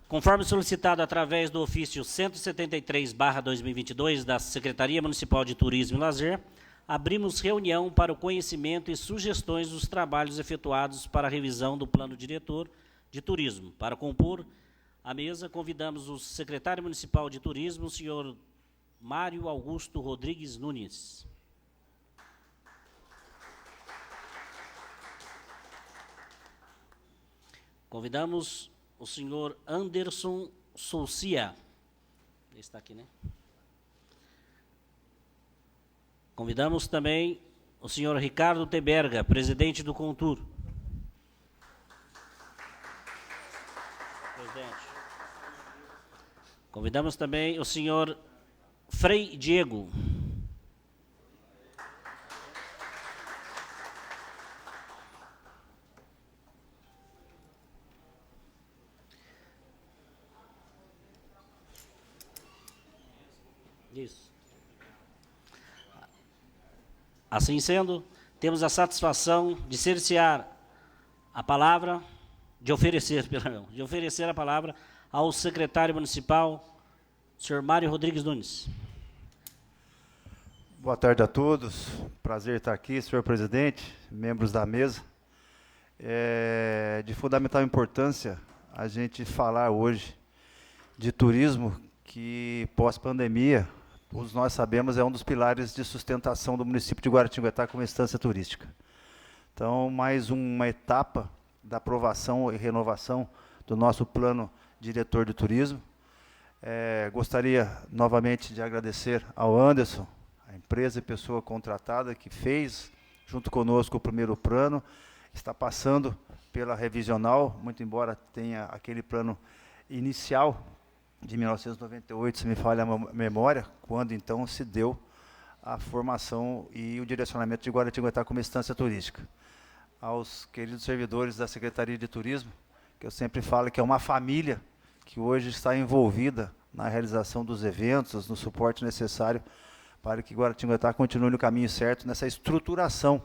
Conforme solicitado através do ofício 173/2022 da Secretaria Municipal de Turismo e Lazer, abrimos reunião para o conhecimento e sugestões dos trabalhos efetuados para a revisão do Plano Diretor de Turismo. Para compor a mesa, convidamos o secretário municipal de Turismo, o senhor Mário Augusto Rodrigues Nunes. Convidamos o senhor Anderson Soucia. Ele está aqui, né? Convidamos também o senhor Ricardo Teberga, presidente do Contur. Presidente. Convidamos também o senhor Frei Diego. Isso. Assim sendo, temos a satisfação de cercear a palavra, de oferecer a palavra ao secretário municipal, senhor Mário Rodrigues Nunes. Boa tarde a todos, prazer estar aqui, senhor presidente, membros da mesa. É de fundamental importância a gente falar hoje de turismo, que pós-pandemia, todos nós sabemos, é um dos pilares de sustentação do município de Guaratinguetá como instância turística. Então, mais uma etapa da aprovação e renovação do nosso plano diretor de turismo. Gostaria novamente de agradecer ao Anderson, a empresa e pessoa contratada que fez, junto conosco, o primeiro plano, está passando pela revisional, muito embora tenha aquele plano inicial de 1998, se me falha a memória, quando então se deu a formação e o direcionamento de Guaratinguetá como instância turística. Aos queridos servidores da Secretaria de Turismo, que eu sempre falo que é uma família que hoje está envolvida na realização dos eventos, no suporte necessário para que Guaratinguetá continue no caminho certo nessa estruturação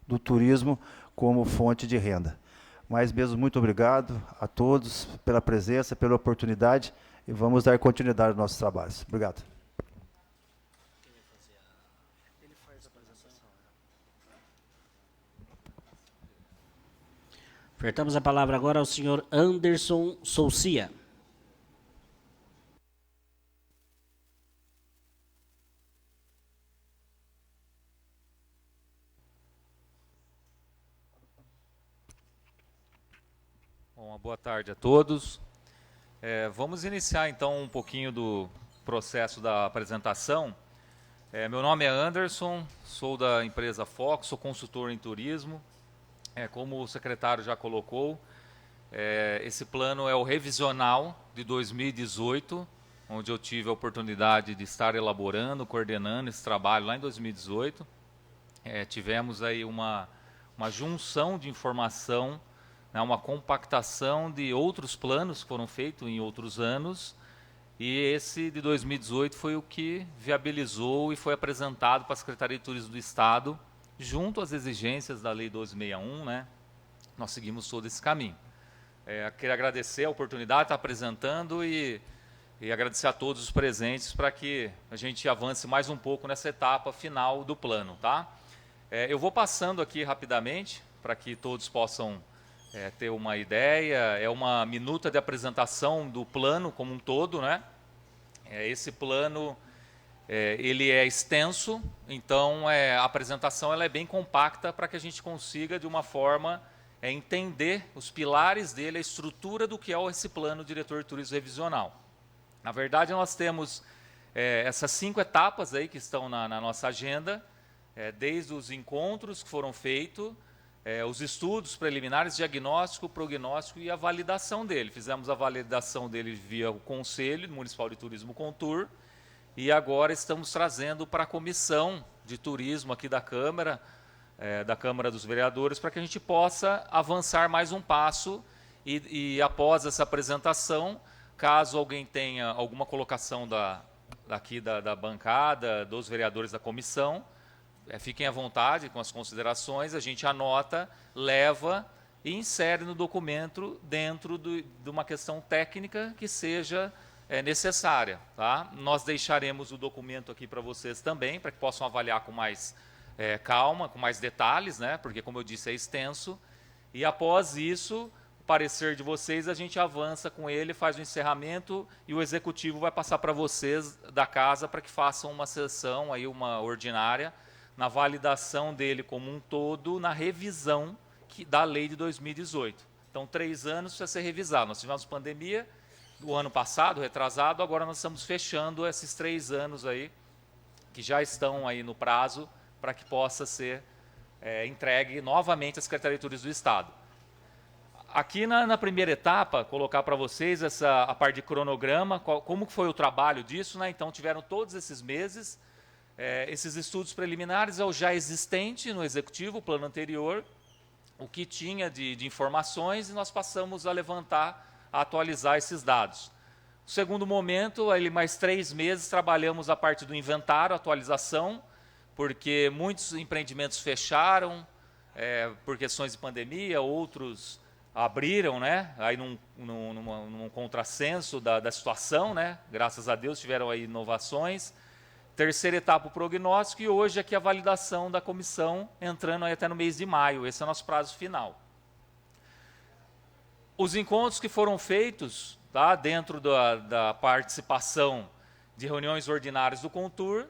do turismo como fonte de renda. Mais mesmo, muito obrigado a todos pela presença, pela oportunidade, e vamos dar continuidade aos nossos trabalhos. Obrigado. Ofertamos a palavra agora ao senhor Anderson Soucia. Bom, uma boa tarde a todos. Vamos iniciar então um pouquinho do processo da apresentação. Meu nome é Anderson, sou da empresa Fox, sou consultor em turismo. Como o secretário já colocou, esse plano é o revisional de 2018, onde eu tive a oportunidade de estar elaborando, coordenando esse trabalho lá em 2018. Tivemos aí uma junção de informação, uma compactação de outros planos que foram feitos em outros anos, e esse de 2018 foi o que viabilizou e foi apresentado para a Secretaria de Turismo do Estado, junto às exigências da Lei 1261, nós seguimos todo esse caminho. Quero agradecer a oportunidade de estar apresentando e agradecer a todos os presentes para que a gente avance mais um pouco nessa etapa final do plano. Tá? Eu vou passando aqui rapidamente para que todos possam ter uma ideia. É uma minuta de apresentação do plano como um todo, esse plano ele é extenso, então a apresentação ela é bem compacta para que a gente consiga de uma forma entender os pilares dele, a estrutura do que é esse plano diretor de turismo revisional. Na verdade, nós temos essas 5 etapas aí que estão na nossa agenda, desde os encontros que foram feitos, os estudos preliminares, diagnóstico, prognóstico e a validação dele. Fizemos a validação dele via o Conselho Municipal de Turismo Contur, e agora estamos trazendo para a Comissão de Turismo aqui da Câmara dos Vereadores, para que a gente possa avançar mais um passo e após essa apresentação, caso alguém tenha alguma colocação daqui da bancada, dos vereadores da comissão, fiquem à vontade com as considerações, a gente anota, leva e insere no documento dentro de uma questão técnica que seja necessária. Tá? Nós deixaremos o documento aqui para vocês também, para que possam avaliar com mais calma, com mais detalhes, né? Porque, como eu disse, é extenso. E após isso, o parecer de vocês, a gente avança com ele, faz o encerramento e o executivo vai passar para vocês da casa para que façam uma sessão, aí, uma ordinária, na validação dele como um todo, na revisão da lei de 2018. Então, 3 anos precisa ser revisado. Nós tivemos pandemia do ano passado, retrasado, agora nós estamos fechando esses 3 anos aí, que já estão aí no prazo, para que possa ser entregue novamente à Secretaria de Turismo do Estado. Aqui na primeira etapa, colocar para vocês a parte de cronograma, como que foi o trabalho disso, né? Então, tiveram todos esses meses, esses estudos preliminares ao já existente no Executivo, o plano anterior, o que tinha de informações, e nós passamos a levantar, a atualizar esses dados. No segundo momento, ali mais 3 meses, trabalhamos a parte do inventário, atualização, porque muitos empreendimentos fecharam por questões de pandemia, outros abriram, né? Aí num contrassenso da situação, né? Graças a Deus tiveram aí inovações. Terceira etapa, o prognóstico, e hoje aqui a validação da comissão, entrando aí até no mês de maio. Esse é o nosso prazo final. Os encontros que foram feitos, tá, dentro da participação de reuniões ordinárias do Contur,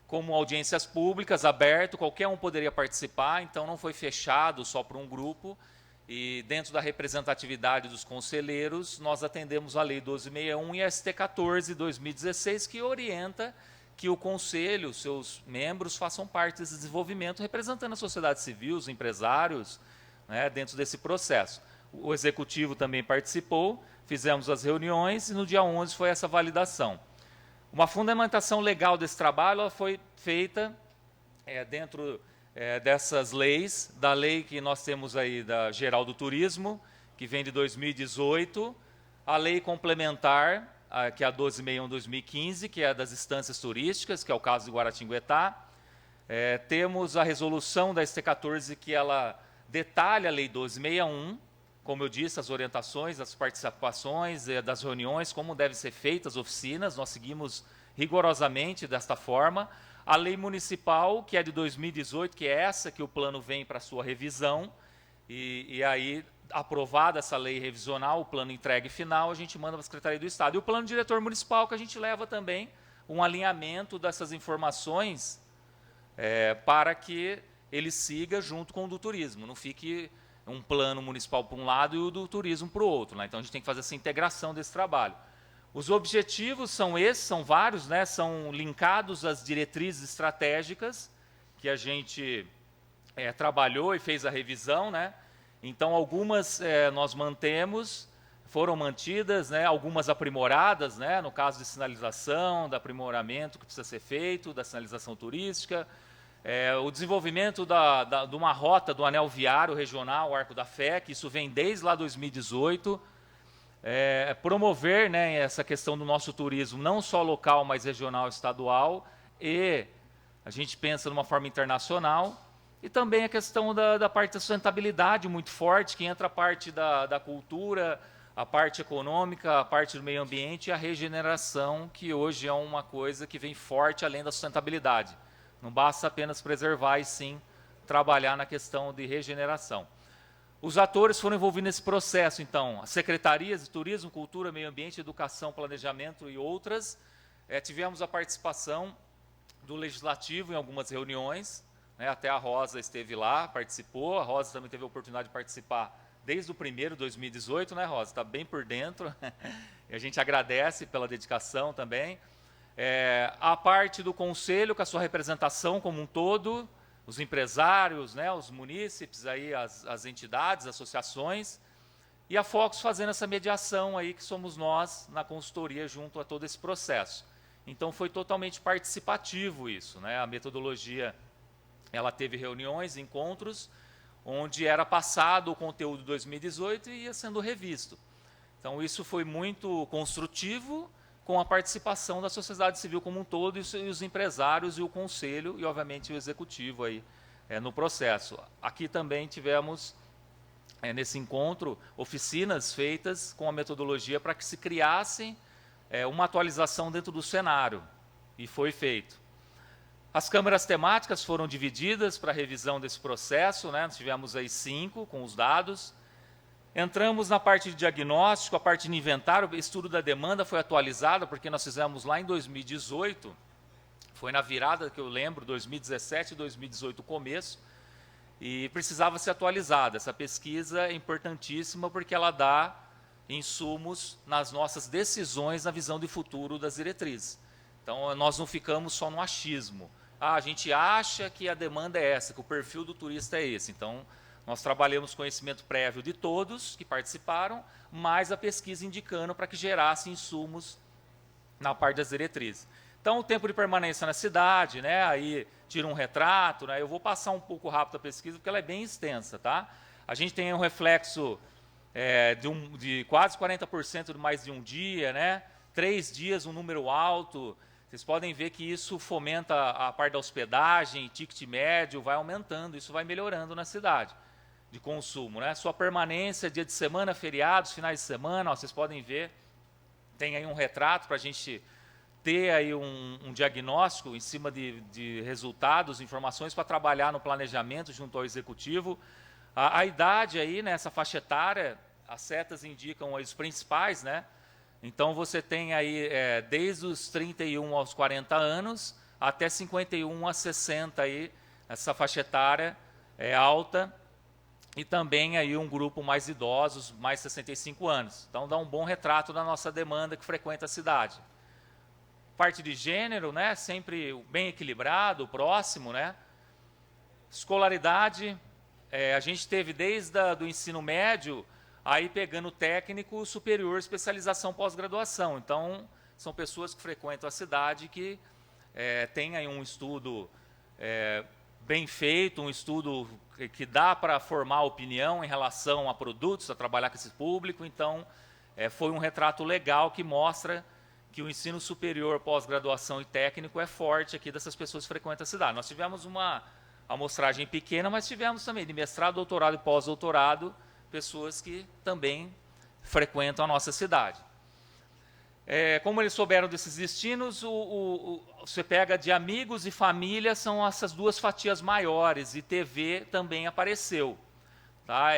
como audiências públicas, aberto, qualquer um poderia participar, então não foi fechado só para um grupo, e dentro da representatividade dos conselheiros, nós atendemos a Lei 1261 e a ST 14 de 2016, que orienta que o Conselho, seus membros, façam parte desse desenvolvimento, representando a sociedade civil, os empresários, né, dentro desse processo. O Executivo também participou, fizemos as reuniões, e no dia 11 foi essa validação. Uma fundamentação legal desse trabalho ela foi feita dentro dessas leis, da lei que nós temos aí da Geral do Turismo, que vem de 2018, a lei complementar, que é a 1261/2015, que é a das instâncias turísticas, que é o caso de Guaratinguetá. Temos a resolução da ST 14, que ela detalha a lei 1261, como eu disse, as orientações, as participações, das reuniões, como devem ser feitas as oficinas, nós seguimos rigorosamente desta forma. A lei municipal, que é de 2018, que é essa que o plano vem para sua revisão, e aí, aprovada essa lei revisional, o plano entregue final, a gente manda para a Secretaria do Estado. E o plano diretor municipal, que a gente leva também um alinhamento dessas informações para que ele siga junto com o do turismo, não fique um plano municipal para um lado e o do turismo para o outro, né? Então a gente tem que fazer essa integração desse trabalho. Os objetivos são esses, são vários, né? São linkados às diretrizes estratégicas que a gente trabalhou e fez a revisão, né? Então algumas nós mantemos, foram mantidas, né? Algumas aprimoradas, né? No caso de sinalização, do aprimoramento que precisa ser feito, da sinalização turística, o desenvolvimento de uma rota do anel viário regional, o Arco da Fé, que isso vem desde lá 2018, promover, né, essa questão do nosso turismo, não só local, mas regional e estadual, e a gente pensa de uma forma internacional, e também a questão da parte da sustentabilidade muito forte, que entra a parte da cultura, a parte econômica, a parte do meio ambiente e a regeneração, que hoje é uma coisa que vem forte além da sustentabilidade. Não basta apenas preservar, e sim trabalhar na questão de regeneração. Os atores foram envolvidos nesse processo, então, as secretarias de Turismo, Cultura, Meio Ambiente, Educação, Planejamento e outras. Tivemos a participação do Legislativo em algumas reuniões, né, até a Rosa esteve lá, participou, a Rosa também teve a oportunidade de participar desde o primeiro, 2018, né, Rosa? Está bem por dentro, e a gente agradece pela dedicação também. A parte do Conselho, com a sua representação como um todo, os empresários, né, os munícipes, aí, as entidades, associações, e a Focus fazendo essa mediação aí, que somos nós na consultoria junto a todo esse processo. Então foi totalmente participativo isso, né? A metodologia, ela teve reuniões, encontros, onde era passado o conteúdo de 2018 e ia sendo revisto. Então isso foi muito construtivo, com a participação da sociedade civil como um todo, e os empresários e o conselho, e obviamente o executivo aí, no processo. Aqui também tivemos nesse encontro, oficinas feitas com a metodologia para que se criasse uma atualização dentro do cenário, e foi feito. As câmaras temáticas foram divididas para a revisão desse processo, né? Nós tivemos aí 5 com os dados. Entramos na parte de diagnóstico, a parte de inventário, estudo da demanda foi atualizado, porque nós fizemos lá em 2018, foi na virada que eu lembro, 2017 e 2018 o começo, e precisava ser atualizada. Essa pesquisa é importantíssima porque ela dá insumos nas nossas decisões na visão de futuro das diretrizes. Então, nós não ficamos só no achismo. A gente acha que a demanda é essa, que o perfil do turista é esse. Então, nós trabalhamos conhecimento prévio de todos que participaram, mais a pesquisa indicando para que gerasse insumos na parte das diretrizes. Então, o tempo de permanência na cidade, né, aí tira um retrato, né, eu vou passar um pouco rápido a pesquisa, porque ela é bem extensa. Tá? A gente tem um reflexo de quase 40% de mais de um dia, né, 3 dias, um número alto. Vocês podem ver que isso fomenta a parte da hospedagem, ticket médio, vai aumentando, isso vai melhorando na cidade de consumo. Né? Sua permanência, dia de semana, feriados, finais de semana, ó, vocês podem ver, tem aí um retrato para a gente ter aí um diagnóstico em cima de resultados, informações para trabalhar no planejamento junto ao executivo. A idade aí, nessa faixa etária, as setas indicam os principais, né? Então, você tem aí desde os 31 aos 40 anos até 51 a 60, aí, essa faixa etária é alta, e também aí um grupo mais idosos, mais 65 anos. Então, dá um bom retrato da nossa demanda que frequenta a cidade. Parte de gênero, né, sempre bem equilibrado, próximo. Né? Escolaridade, a gente teve desde o ensino médio, aí pegando técnico, superior, especialização, pós-graduação. Então, são pessoas que frequentam a cidade que têm aí um estudo bem feito, um estudo que dá para formar opinião em relação a produtos, a trabalhar com esse público. Então, foi um retrato legal que mostra que o ensino superior, pós-graduação e técnico é forte aqui dessas pessoas que frequentam a cidade. Nós tivemos uma amostragem pequena, mas tivemos também de mestrado, doutorado e pós-doutorado, pessoas que também frequentam a nossa cidade. Como eles souberam desses destinos, você pega de amigos e família, são essas 2 fatias maiores, e TV também apareceu. Tá?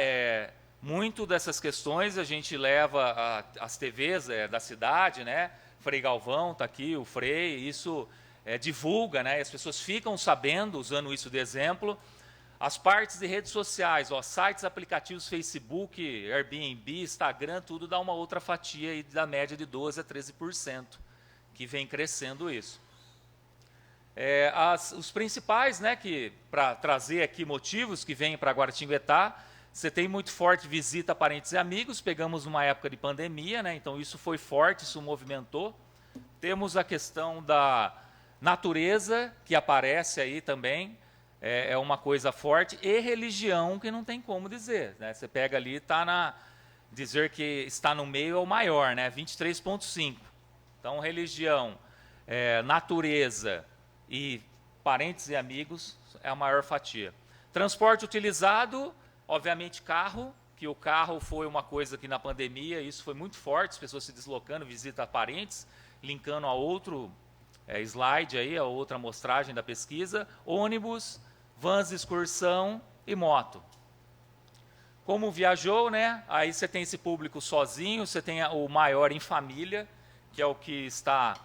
Muito dessas questões a gente leva às TVs da cidade, né? Frei Galvão está aqui, o Frei, isso divulga, né? As pessoas ficam sabendo, usando isso de exemplo. As partes de redes sociais, ó, sites, aplicativos, Facebook, Airbnb, Instagram, tudo dá uma outra fatia aí da média de 12% a 13%, que vem crescendo isso. Os principais, né, para trazer aqui motivos que vêm para Guaratinguetá, você tem muito forte visita a parentes e amigos, pegamos numa época de pandemia, né, então isso foi forte, isso movimentou. Temos a questão da natureza, que aparece aí também, é uma coisa forte, e religião, que não tem como dizer. Né? Você pega ali, dizer que está no meio é o maior, né? 23,5%. Então, religião, natureza e parentes e amigos é a maior fatia. Transporte utilizado, obviamente carro, que o carro foi uma coisa que na pandemia, isso foi muito forte, as pessoas se deslocando, visita a parentes, linkando a outro slide aí, a outra amostragem da pesquisa, ônibus, vans de excursão e moto. Como viajou, né? Aí você tem esse público sozinho, você tem o maior em família, que é o que está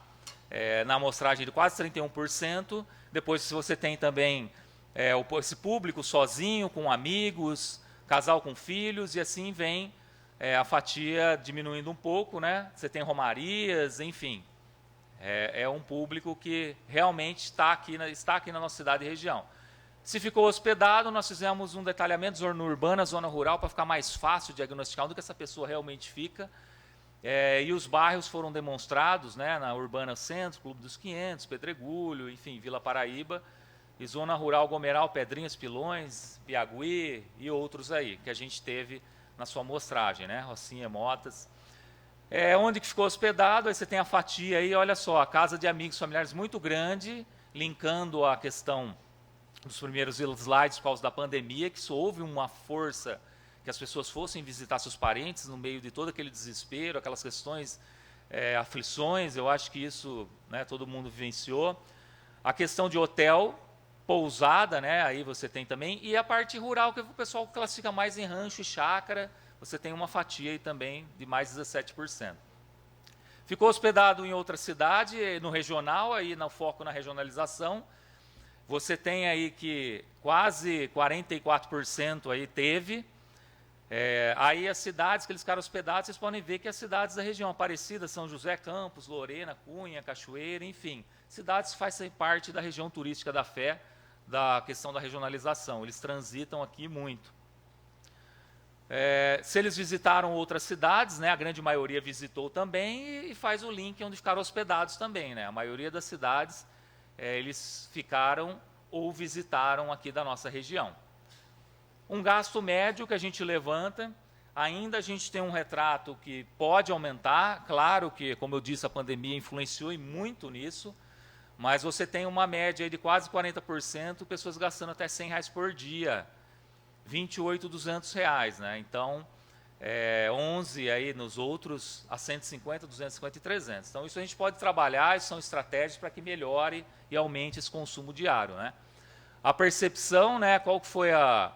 na amostragem de quase 31%. Depois você tem também esse público sozinho, com amigos, casal com filhos, e assim vem a fatia diminuindo um pouco, né? Você tem romarias, enfim. É um público que realmente está aqui na nossa cidade e região. Se ficou hospedado, nós fizemos um detalhamento zona urbana, zona rural, para ficar mais fácil diagnosticar onde que essa pessoa realmente fica. E os bairros foram demonstrados, né, na Urbana Centro, Clube dos 500, Pedregulho, enfim, Vila Paraíba, e zona rural, Gomeral, Pedrinhas, Pilões, Piagüí e outros aí, que a gente teve na sua amostragem, né, Rocinha, Motas. Onde que ficou hospedado, aí você tem a fatia aí, olha só, a casa de amigos familiares muito grande, linkando a questão dos primeiros slides por causa da pandemia, que isso houve uma força que as pessoas fossem visitar seus parentes no meio de todo aquele desespero, aquelas questões, aflições. Eu acho que isso, né, todo mundo vivenciou. A questão de hotel, pousada, né, aí você tem também, e a parte rural, que o pessoal classifica mais em rancho e chácara, você tem uma fatia aí também de mais 17%. Ficou hospedado em outra cidade, no regional, aí no foco na regionalização. Você tem aí que quase 44% aí teve. Aí as cidades que eles ficaram hospedados, vocês podem ver que as cidades da região Aparecida, São José, Campos, Lorena, Cunha, Cachoeira, enfim, cidades que fazem parte da região turística da Fé, da questão da regionalização. Eles transitam aqui muito. Se eles visitaram outras cidades, né, a grande maioria visitou também e faz o link onde ficaram hospedados também, né? A maioria das cidades, eles ficaram ou visitaram aqui da nossa região. Um gasto médio que a gente levanta, ainda a gente tem um retrato que pode aumentar, claro que, como eu disse, a pandemia influenciou e muito nisso, mas você tem uma média aí de quase 40%, pessoas gastando até R$100 por dia, R$28.200, né? Então, 11 aí nos outros, a 150, 250 e 300. Então, isso a gente pode trabalhar, são estratégias para que melhore e aumente esse consumo diário, né? A percepção, né? Qual que foi a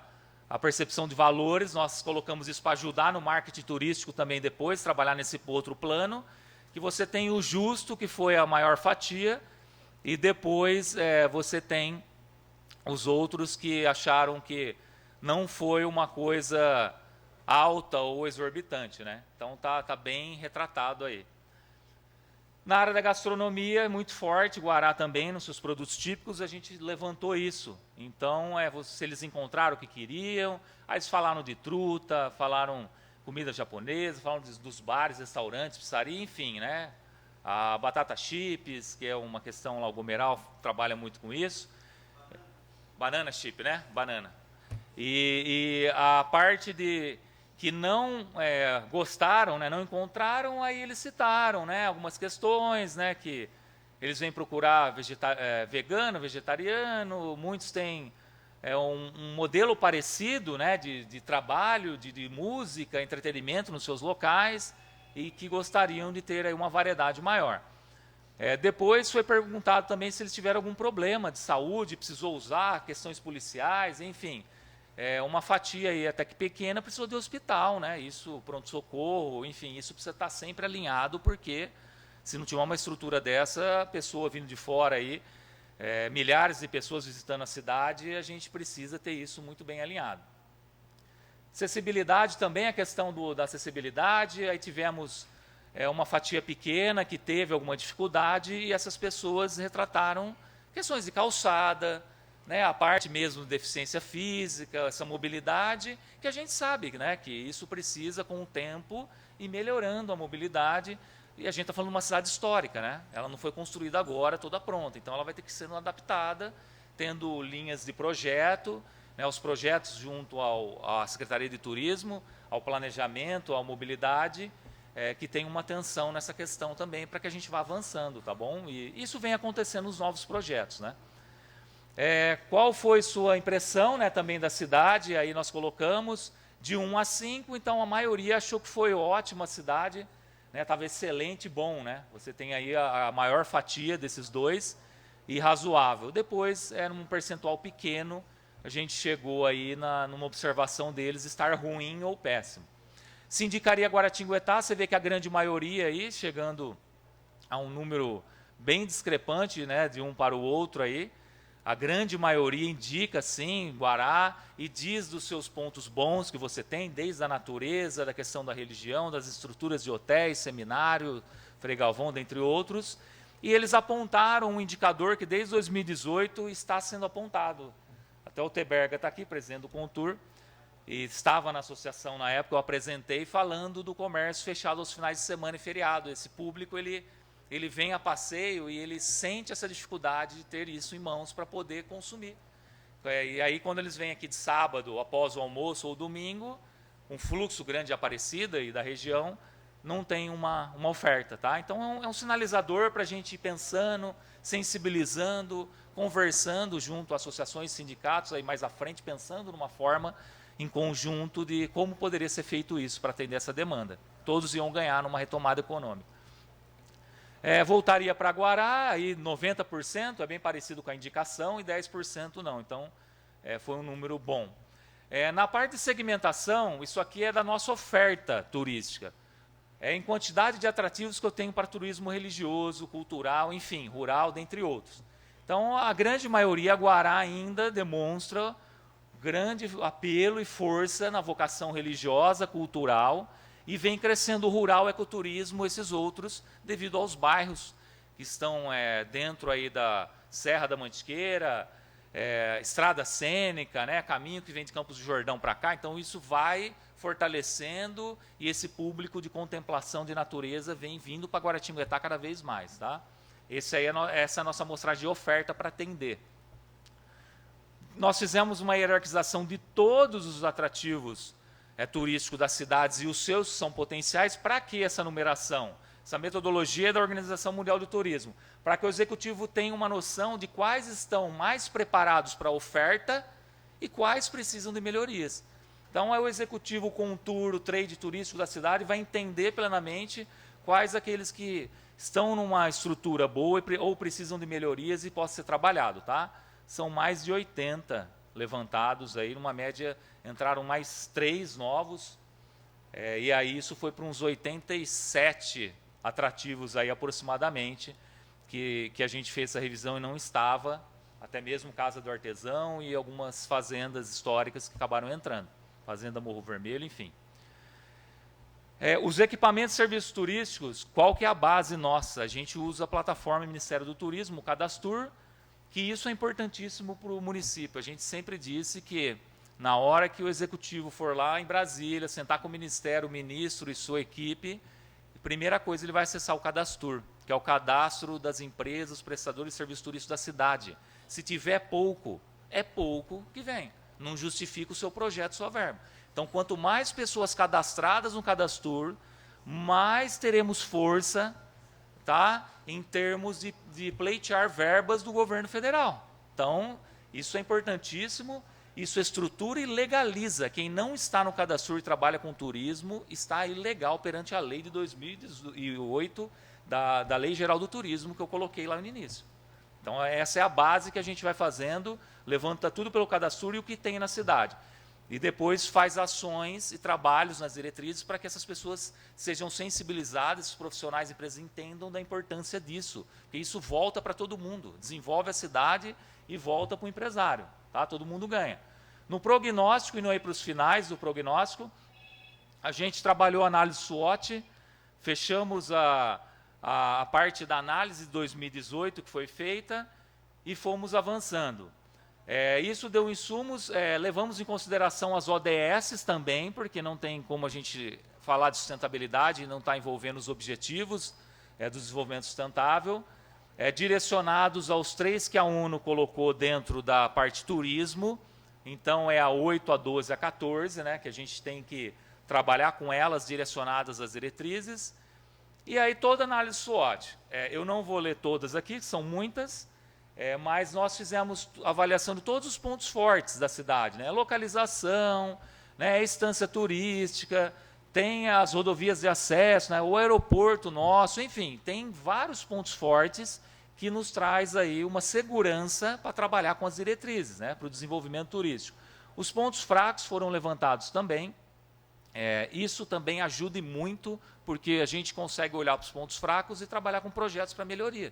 percepção de valores? Nós colocamos isso para ajudar no marketing turístico também depois, trabalhar nesse outro plano, que você tem o justo, que foi a maior fatia, e depois você tem os outros que acharam que não foi uma coisa alta ou exorbitante, né? Então tá bem retratado aí. Na área da gastronomia é muito forte, Guará também, nos seus produtos típicos, a gente levantou isso. Então, se eles encontraram o que queriam, aí eles falaram de truta, falaram comida japonesa, falaram dos bares, restaurantes, pizzaria, enfim, né? A batata chips, que é uma questão lá, o Gomeral trabalha muito com isso. Banana chip, né? Banana. E a parte de que não gostaram, né, não encontraram, aí eles citaram, né, algumas questões, né, que eles vêm procurar vegano, vegetariano, muitos têm um modelo parecido, né, de trabalho, de música, entretenimento nos seus locais, e que gostariam de ter aí uma variedade maior. Depois foi perguntado também se eles tiveram algum problema de saúde, precisou usar, questões policiais, enfim. Uma fatia aí até que pequena precisou de hospital, né? Isso, pronto-socorro, enfim, isso precisa estar sempre alinhado, porque se não tiver uma estrutura dessa, a pessoa vindo de fora aí, milhares de pessoas visitando a cidade, a gente precisa ter isso muito bem alinhado. Acessibilidade também, a questão da acessibilidade, aí tivemos uma fatia pequena que teve alguma dificuldade e essas pessoas retrataram questões de calçada, né, a parte mesmo de deficiência física, essa mobilidade, que a gente sabe, né, que isso precisa, com o tempo, ir melhorando a mobilidade. E a gente está falando de uma cidade histórica, né? Ela não foi construída agora, toda pronta. Então, ela vai ter que ser adaptada, tendo linhas de projeto, né, os projetos junto à Secretaria de Turismo, ao planejamento, à mobilidade, que tem uma atenção nessa questão também, para que a gente vá avançando, tá bom? E isso vem acontecendo nos novos projetos, né? Qual foi sua impressão, né, também da cidade? Aí nós colocamos de 1 a 5, então a maioria achou que foi ótima a cidade, né, estava excelente e bom, né? Você tem aí a maior fatia desses dois e razoável. Depois, era um percentual pequeno, a gente chegou aí numa observação deles estar ruim ou péssimo. Se indicaria Guaratinguetá, você vê que a grande maioria aí, chegando a um número bem discrepante, né, de um para o outro aí, a grande maioria indica, sim, Guará, e diz dos seus pontos bons que você tem, desde a natureza, da questão da religião, das estruturas de hotéis, seminário, Frei Galvão, dentre outros. E eles apontaram um indicador que desde 2018 está sendo apontado. Até o Teberga está aqui, presidente do Contur, e estava na associação na época, eu apresentei falando do comércio fechado aos finais de semana e feriado. Esse público, ele vem a passeio e ele sente essa dificuldade de ter isso em mãos para poder consumir. E aí, quando eles vêm aqui de sábado, após o almoço ou domingo, um fluxo grande de Aparecida e da região, não tem uma oferta, tá? Então, é um sinalizador para a gente ir pensando, sensibilizando, conversando junto a associações e sindicatos, aí mais à frente, pensando numa forma em conjunto de como poderia ser feito isso para atender essa demanda. Todos iam ganhar numa retomada econômica. Voltaria para Guará, aí 90% é bem parecido com a indicação e 10% não. Então, foi um número bom. Na parte de segmentação, isso aqui é da nossa oferta turística. Em quantidade de atrativos que eu tenho para turismo religioso, cultural, enfim, rural, dentre outros. Então, a grande maioria, Guará ainda demonstra grande apelo e força na vocação religiosa, cultural, e vem crescendo o rural, ecoturismo, esses outros, devido aos bairros que estão dentro aí da Serra da Mantiqueira, Estrada Cênica, né, caminho que vem de Campos do Jordão para cá. Então, isso vai fortalecendo e esse público de contemplação de natureza vem vindo para Guaratinguetá cada vez mais. Tá? Essa é a nossa amostragem de oferta para atender. Nós fizemos uma hierarquização de todos os atrativos turísticos das cidades e os seus são potenciais. Para que essa numeração? Essa metodologia é da Organização Mundial do Turismo, para que o executivo tenha uma noção de quais estão mais preparados para a oferta e quais precisam de melhorias. Então, o executivo com o tour, o trade turístico da cidade vai entender plenamente quais aqueles que estão numa estrutura boa ou precisam de melhorias e possa ser trabalhado. Tá? São mais de 80 levantados, aí, numa média, entraram mais 3 novos, e aí isso foi para uns 87 atrativos aí, aproximadamente, que a gente fez essa revisão e não estava, até mesmo Casa do Artesão e algumas fazendas históricas que acabaram entrando, Fazenda Morro Vermelho, enfim. Os equipamentos e serviços turísticos, qual que é a base nossa? A gente usa a plataforma Ministério do Turismo, o Cadastur, que isso é importantíssimo para o município. A gente sempre disse que, na hora que o executivo for lá em Brasília, sentar com o Ministério, o ministro e sua equipe, a primeira coisa ele vai acessar o Cadastur, que é o cadastro das empresas, prestadores de serviços turísticos da cidade. Se tiver pouco, é pouco que vem. Não justifica o seu projeto, sua verba. Então, quanto mais pessoas cadastradas no Cadastur, mais teremos força, tá, em termos de pleitear verbas do governo federal. Então, isso é importantíssimo, isso estrutura e legaliza. Quem não está no Cadastur e trabalha com turismo, está ilegal perante a lei de 2008, da Lei Geral do Turismo, que eu coloquei lá no início. Então, essa é a base que a gente vai fazendo, levanta tudo pelo Cadastur e o que tem na cidade. E depois faz ações e trabalhos nas diretrizes para que essas pessoas sejam sensibilizadas, os profissionais e empresas entendam da importância disso. Porque isso volta para todo mundo, desenvolve a cidade e volta para o empresário. Tá? Todo mundo ganha. No prognóstico, e não aí para os finais do prognóstico, a gente trabalhou a análise SWOT, fechamos a parte da análise de 2018 que foi feita e fomos avançando. Isso deu insumos, levamos em consideração as ODS também, porque não tem como a gente falar de sustentabilidade e não estar envolvendo os objetivos do desenvolvimento sustentável, direcionados aos 3 que a ONU colocou dentro da parte turismo, então a 8, a 12, a 14, né, que a gente tem que trabalhar com elas direcionadas às diretrizes, e aí toda a análise SWOT. Eu não vou ler todas aqui, são muitas, mas nós fizemos avaliação de todos os pontos fortes da cidade, né? Localização, né? Estância turística, tem as rodovias de acesso, né? O aeroporto nosso, enfim, tem vários pontos fortes que nos traz aí uma segurança para trabalhar com as diretrizes, né? Para o desenvolvimento turístico. Os pontos fracos foram levantados também, isso também ajuda muito, porque a gente consegue olhar para os pontos fracos e trabalhar com projetos para melhoria,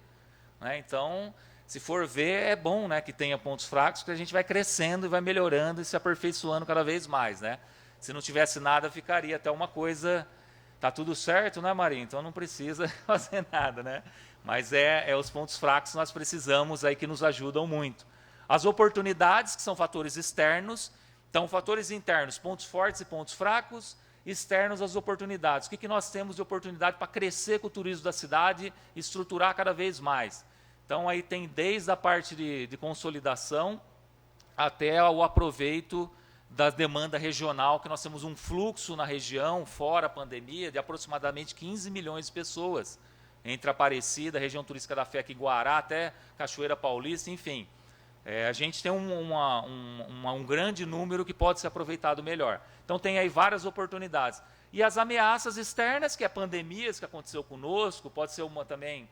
né? Então, se for ver, é bom, né, que tenha pontos fracos, porque a gente vai crescendo e vai melhorando e se aperfeiçoando cada vez mais, né? Se não tivesse nada, ficaria até uma coisa... Tá tudo certo, né, Marinho? Então não precisa fazer nada, né? Mas os pontos fracos que nós precisamos aí que nos ajudam muito. As oportunidades, que são fatores externos. Então, fatores internos, pontos fortes e pontos fracos. Externos, as oportunidades. O que nós temos de oportunidade para crescer com o turismo da cidade e estruturar cada vez mais? Então, aí tem desde a parte de consolidação até o aproveito da demanda regional, que nós temos um fluxo na região, fora a pandemia, de aproximadamente 15 milhões de pessoas, entre Aparecida, região turística da FEC e Guará, até Cachoeira Paulista, enfim. a gente tem um grande número que pode ser aproveitado melhor. Então, tem aí várias oportunidades. E as ameaças externas, que é pandemias que aconteceu conosco, pode ser também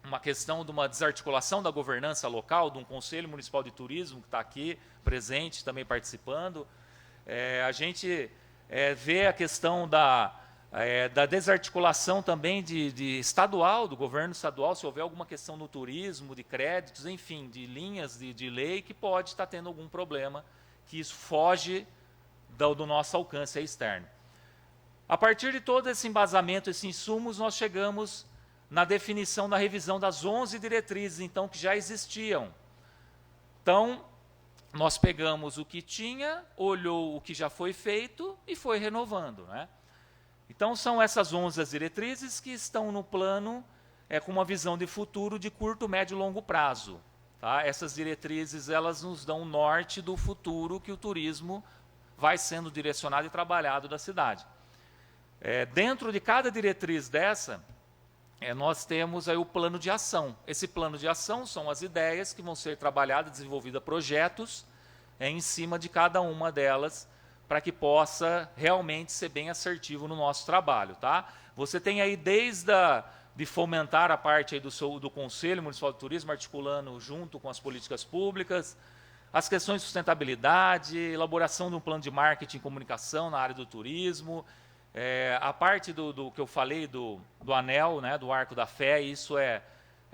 uma questão de uma desarticulação da governança local, de um Conselho Municipal de Turismo, que está aqui presente, também participando. A gente vê a questão da desarticulação também de estadual, do governo estadual, se houver alguma questão no turismo, de créditos, enfim, de linhas de lei, que pode estar tendo algum problema, que isso foge do nosso alcance externo. A partir de todo esse embasamento, esses insumos, nós chegamos na definição da revisão das 11 diretrizes, então, que já existiam. Então, nós pegamos o que tinha, olhou o que já foi feito e foi renovando, né? Então, são essas 11 as diretrizes que estão no plano com uma visão de futuro de curto, médio e longo prazo. Tá? Essas diretrizes, elas nos dão o norte do futuro que o turismo vai sendo direcionado e trabalhado da cidade. Dentro de cada diretriz dessa, nós temos aí o plano de ação. Esse plano de ação são as ideias que vão ser trabalhadas, desenvolvidas projetos em cima de cada uma delas, para que possa realmente ser bem assertivo no nosso trabalho. Tá? Você tem aí de fomentar a parte aí do Conselho Municipal de Turismo, articulando junto com as políticas públicas, as questões de sustentabilidade, elaboração de um plano de marketing e comunicação na área do turismo, a parte do que eu falei do anel, né, do Arco da Fé, isso é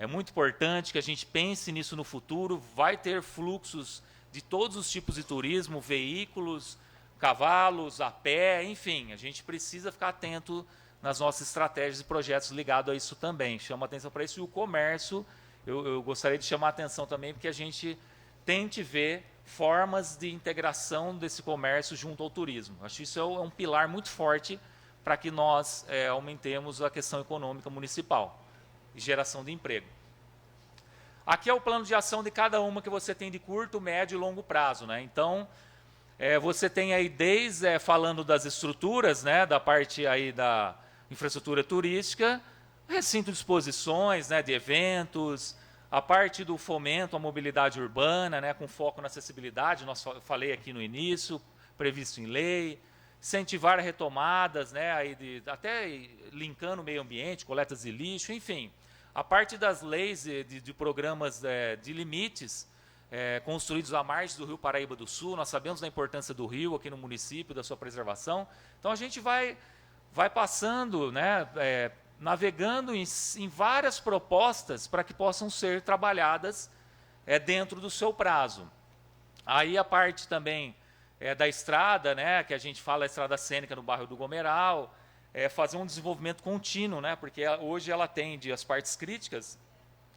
muito importante que a gente pense nisso no futuro. Vai ter fluxos de todos os tipos de turismo, veículos, cavalos, a pé, enfim, a gente precisa ficar atento nas nossas estratégias e projetos ligados a isso também. Chama atenção para isso. E o comércio, eu gostaria de chamar a atenção também, porque a gente tente ver formas de integração desse comércio junto ao turismo. Acho que isso é um pilar muito forte para que nós aumentemos a questão econômica municipal e geração de emprego. Aqui é o plano de ação de cada uma que você tem de curto, médio e longo prazo, né? Então, você tem aí falando das estruturas, né, da parte aí da infraestrutura turística, recinto de exposições, né, de eventos, a parte do fomento à mobilidade urbana, né, com foco na acessibilidade, eu falei aqui no início, previsto em lei, incentivar retomadas, né, até linkando o meio ambiente, coletas de lixo, enfim. A parte das leis de programas de limites, construídos à margem do Rio Paraíba do Sul, nós sabemos da importância do rio aqui no município, da sua preservação. Então, a gente vai passando, né, navegando em várias propostas para que possam ser trabalhadas dentro do seu prazo. Aí a parte também da estrada, né, que a gente fala a estrada cênica no bairro do Gomeral, fazer um desenvolvimento contínuo, né, porque hoje ela atende as partes críticas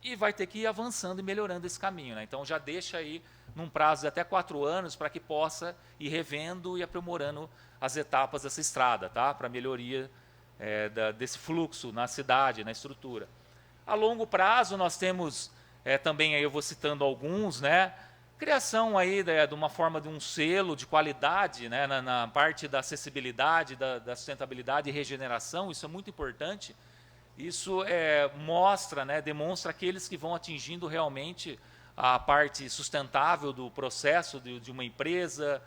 e vai ter que ir avançando e melhorando esse caminho, né? Então, já deixa aí num prazo de até 4 anos para que possa ir revendo e aprimorando as etapas dessa estrada, tá? Para melhoria desse fluxo na cidade, na estrutura. A longo prazo, nós temos também, aí eu vou citando alguns, né? Criação aí de uma forma de um selo de qualidade, né? Na parte da acessibilidade, da sustentabilidade e regeneração, isso é muito importante. Isso mostra, né, demonstra aqueles que vão atingindo realmente a parte sustentável do processo de uma empresa,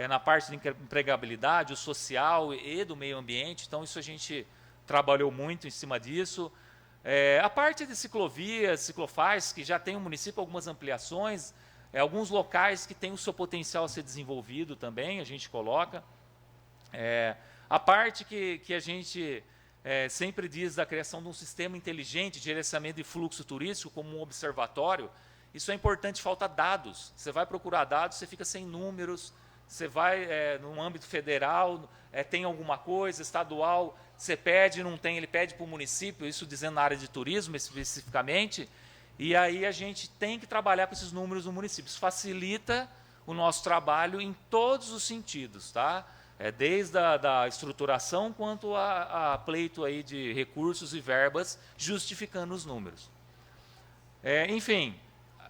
na parte de empregabilidade, o social e do meio ambiente. Então, isso a gente trabalhou muito em cima disso. A parte de ciclovias, ciclofaixas, que já tem no município algumas ampliações, alguns locais que têm o seu potencial a ser desenvolvido também, a gente coloca. A parte que a gente sempre diz da criação de um sistema inteligente de gerenciamento de fluxo turístico como um observatório. Isso é importante, falta dados. Você vai procurar dados, você fica sem números, você vai no âmbito federal, tem alguma coisa, estadual, você pede, não tem, ele pede para o município, isso dizendo na área de turismo especificamente, e aí a gente tem que trabalhar com esses números no município. Isso facilita o nosso trabalho em todos os sentidos, tá? Desde a estruturação quanto a pleito aí de recursos e verbas, justificando os números. Enfim,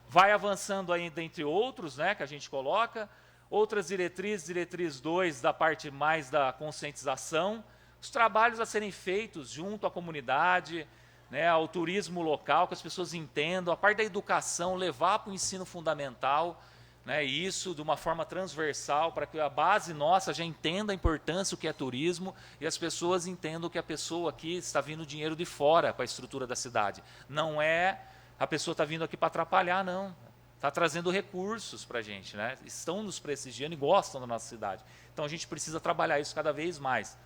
vai avançando aí dentre outros, né, que a gente coloca. Outras diretrizes, diretriz 2, da parte mais da conscientização. Os trabalhos a serem feitos junto à comunidade, né, ao turismo local, que as pessoas entendam, a parte da educação, levar para o ensino fundamental, né, isso de uma forma transversal, para que a base nossa já entenda a importância do que é turismo e as pessoas entendam que a pessoa aqui está vindo dinheiro de fora para a estrutura da cidade. Não é a pessoa está vindo aqui para atrapalhar, não. Está trazendo recursos para a gente, né? Estão nos prestigiando e gostam da nossa cidade. Então a gente precisa trabalhar isso cada vez mais.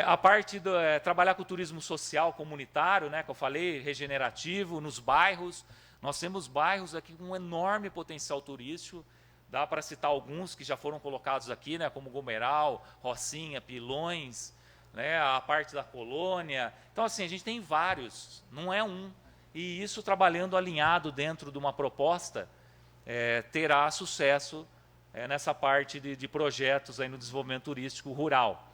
A parte do trabalhar com o turismo social, comunitário, né, que eu falei, regenerativo, nos bairros. Nós temos bairros aqui com um enorme potencial turístico, dá para citar alguns que já foram colocados aqui, né, como Gomeral, Rocinha, Pilões, né, a parte da Colônia. Então, assim, a gente tem vários, não é um. E isso, trabalhando alinhado dentro de uma proposta, terá sucesso nessa parte de projetos aí no desenvolvimento turístico rural.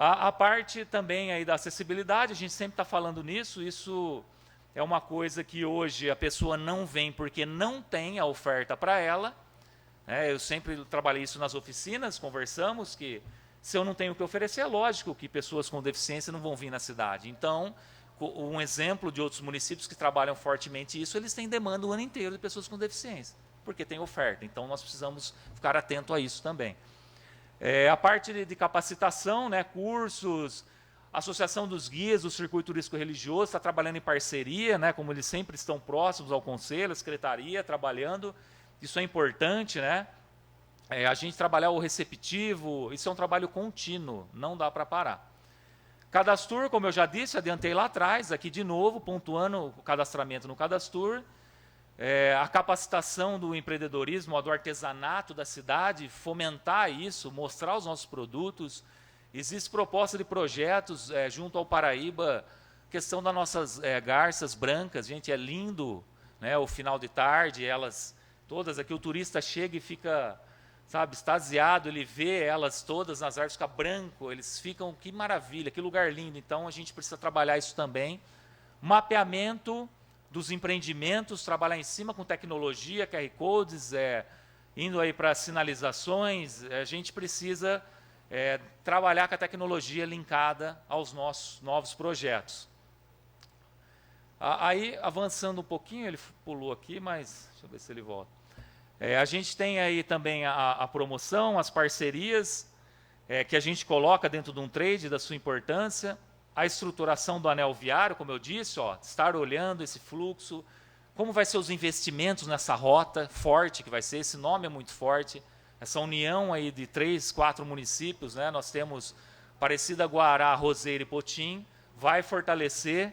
A parte também aí da acessibilidade, a gente sempre está falando nisso, isso é uma coisa que hoje a pessoa não vem porque não tem a oferta para ela. Eu sempre trabalhei isso nas oficinas, conversamos que se eu não tenho o que oferecer, é lógico que pessoas com deficiência não vão vir na cidade. Então, um exemplo de outros municípios que trabalham fortemente isso, eles têm demanda o ano inteiro de pessoas com deficiência, porque tem oferta. Então, nós precisamos ficar atento a isso também. A parte de capacitação, né, cursos, Associação dos Guias do Circuito Turístico Religioso está trabalhando em parceria, né, como eles sempre estão próximos ao Conselho, à Secretaria, trabalhando. Isso é importante, né? A gente trabalhar o receptivo, isso é um trabalho contínuo, não dá para parar. Cadastur, como eu já disse, adiantei lá atrás, aqui de novo, pontuando o cadastramento no Cadastur. A capacitação do empreendedorismo, do artesanato da cidade, fomentar isso, mostrar os nossos produtos. Existe proposta de projetos junto ao Paraíba, questão das nossas garças brancas, gente, é lindo, né, o final de tarde, elas todas aqui, o turista chega e fica, sabe, extasiado, ele vê elas todas nas árvores, fica branco, eles ficam, que maravilha, que lugar lindo. Então, a gente precisa trabalhar isso também. Mapeamento dos empreendimentos, trabalhar em cima com tecnologia, QR Codes, indo aí para sinalizações, a gente precisa trabalhar com a tecnologia linkada aos nossos novos projetos. Aí, avançando um pouquinho, ele pulou aqui, mas deixa eu ver se ele volta. A gente tem aí também a promoção, as parcerias, que a gente coloca dentro de um trade, da sua importância, a estruturação do anel viário, como eu disse, estar olhando esse fluxo, como vai ser os investimentos nessa rota forte que vai ser, esse nome é muito forte, essa união aí de 3, 4 municípios, né? Nós temos Aparecida, Guará, Roseira e Potim, vai fortalecer,